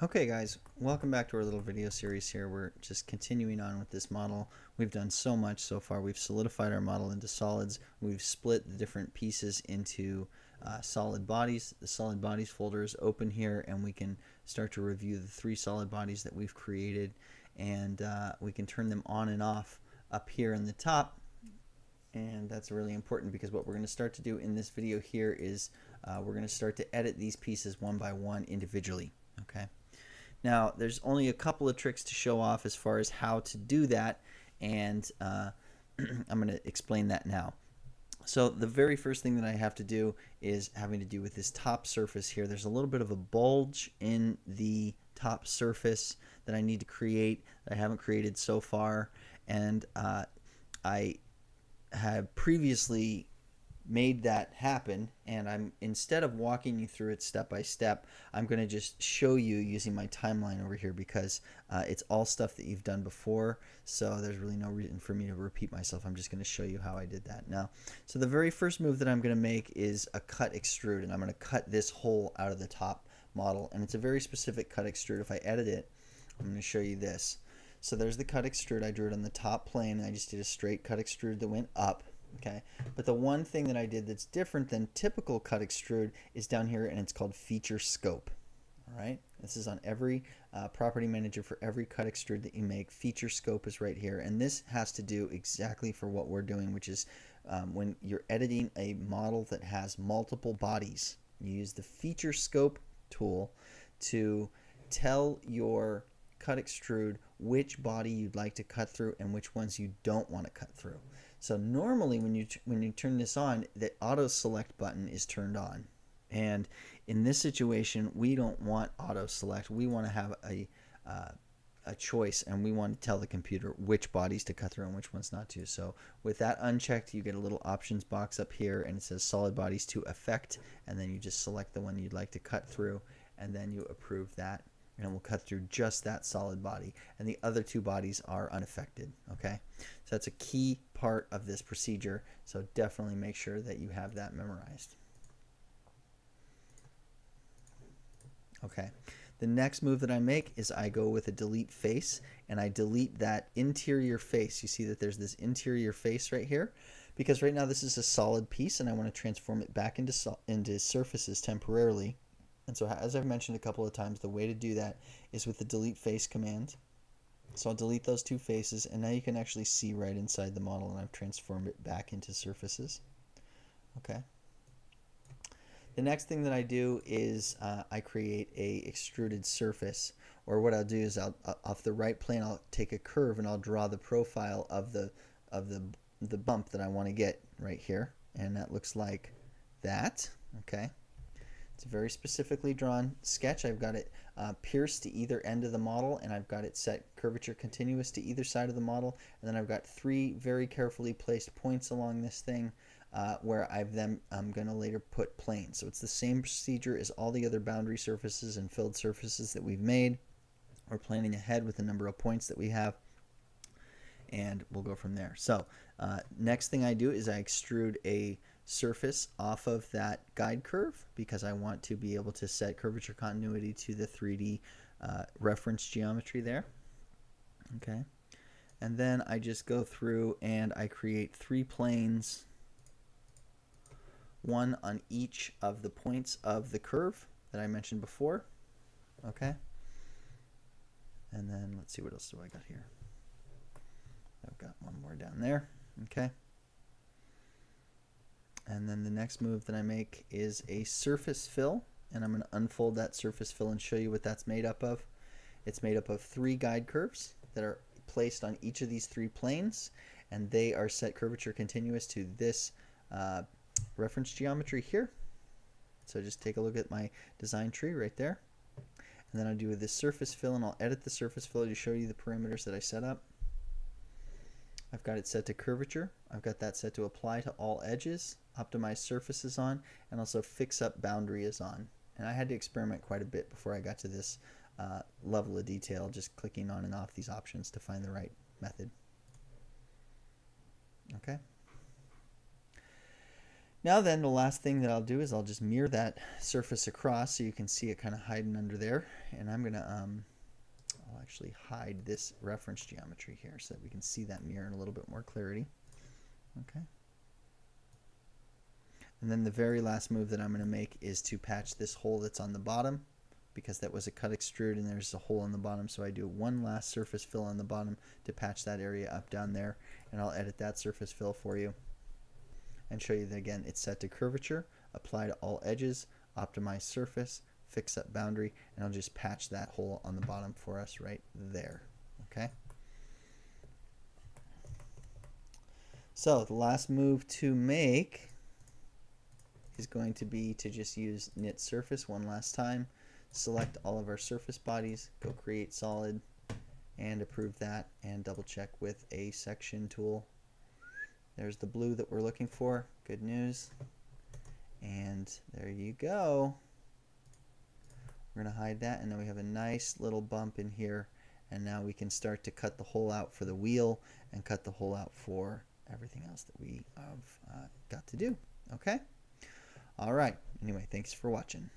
Okay guys, welcome back to our little video series here. We're just continuing on with this model. We've done so much so far. We've solidified our model into solids. We've split the different pieces into solid bodies. The solid bodies folder is open here, and we can start to review the three solid bodies that we've created, and we can turn them on and off up here in the top. And that's really important because what we're going to start to do in this video here is we're going to start to edit these pieces one by one individually. Okay. Now, there's only a couple of tricks to show off as far as how to do that, and I'm going to explain that now. So the very first thing that I have to do is having to do with this top surface here. There's a little bit of a bulge in the top surface that I need to create that I haven't created so far, and I have previously made that happen, and I'm, instead of walking you through it step by step, I'm going to just show you using my timeline over here because it's all stuff that you've done before, so there's really no reason for me to repeat myself. I'm just going to show you how I did that now. So the very first move that I'm going to make is a cut extrude, and I'm going to cut this hole out of the top model, and it's a very specific cut extrude. If I edit it, I'm going to show you this. So there's the cut extrude. I drew it on the top plane, and I just did a straight cut extrude that went up. Okay, but the one thing that I did that's different than typical cut extrude is down here, and it's called feature scope. All right, this is on every property manager for every cut extrude that you make. Feature scope is right here, and this has to do exactly for what we're doing, which is when you're editing a model that has multiple bodies, you use the feature scope tool to tell your cut extrude which body you'd like to cut through and which ones you don't want to cut through. So normally when you turn this on, the auto select button is turned on, and in this situation we don't want auto select. We want to have a choice, and we want to tell the computer which bodies to cut through and which ones not to. So with that unchecked, you get a little options box up here, and it says solid bodies to effect, and then you just select the one you'd like to cut through, and then you approve that, and we'll cut through just that solid body, and the other two bodies are unaffected. Okay, so that's a key part of this procedure, so definitely make sure that you have that memorized. Okay, the next move that I make is I go with a delete face, and I delete that interior face. You see that there's this interior face right here, because right now this is a solid piece, and I want to transform it back into surfaces temporarily. And so, as I've mentioned a couple of times, the way to do that is with the delete face command. So I'll delete those two faces, and now you can actually see right inside the model, and I've transformed it back into surfaces. Okay. The next thing that I do is I create a extruded surface, or what I'll do is off the right plane I'll take a curve and I'll draw the profile of the bump that I want to get right here, and that looks like that. Okay. It's a very specifically drawn sketch. I've got it pierced to either end of the model, and I've got it set curvature continuous to either side of the model, and then I've got three very carefully placed points along this thing where I'm going to later put planes. So it's the same procedure as all the other boundary surfaces and filled surfaces that we've made. We're planning ahead with the number of points that we have, and we'll go from there. So next thing I do is I extrude a surface off of that guide curve because I want to be able to set curvature continuity to the 3D reference geometry there. Okay, and then I just go through and I create three planes, one on each of the points of the curve that I mentioned before. Okay, and then let's see, what else do I got here? I've got one more down there. Okay. And then the next move that I make is a surface fill, and I'm going to unfold that surface fill and show you what that's made up of. It's made up of three guide curves that are placed on each of these three planes, and they are set curvature continuous to this reference geometry here. So just take a look at my design tree right there. And then I'll do this surface fill, and I'll edit the surface fill to show you the parameters that I set up. I've got it set to curvature. I've got that set to apply to all edges, optimize surfaces on, and also fix up boundary is on. And I had to experiment quite a bit before I got to this level of detail, just clicking on and off these options to find the right method. Okay. Now then, the last thing that I'll do is I'll just mirror that surface across so you can see it kind of hiding under there. And I'm going to, I'll actually hide this reference geometry here so that we can see that mirror in a little bit more clarity. Okay. And then the very last move that I'm going to make is to patch this hole that's on the bottom, because that was a cut extrude and there's a hole on the bottom. So I do one last surface fill on the bottom to patch that area up down there, and I'll edit that surface fill for you and show you that again it's set to curvature, apply to all edges, optimize surface, fix up boundary, and I'll just patch that hole on the bottom for us right there. Okay. So the last move to make is going to be to just use knit surface one last time, select all of our surface bodies, go create solid, and approve that, and double check with a section tool. There's the blue that we're looking for. Good news. And there you go. We're going to hide that, and then we have a nice little bump in here, and now we can start to cut the hole out for the wheel and cut the hole out for everything else that we have got to do. Okay? All right. Anyway, thanks for watching.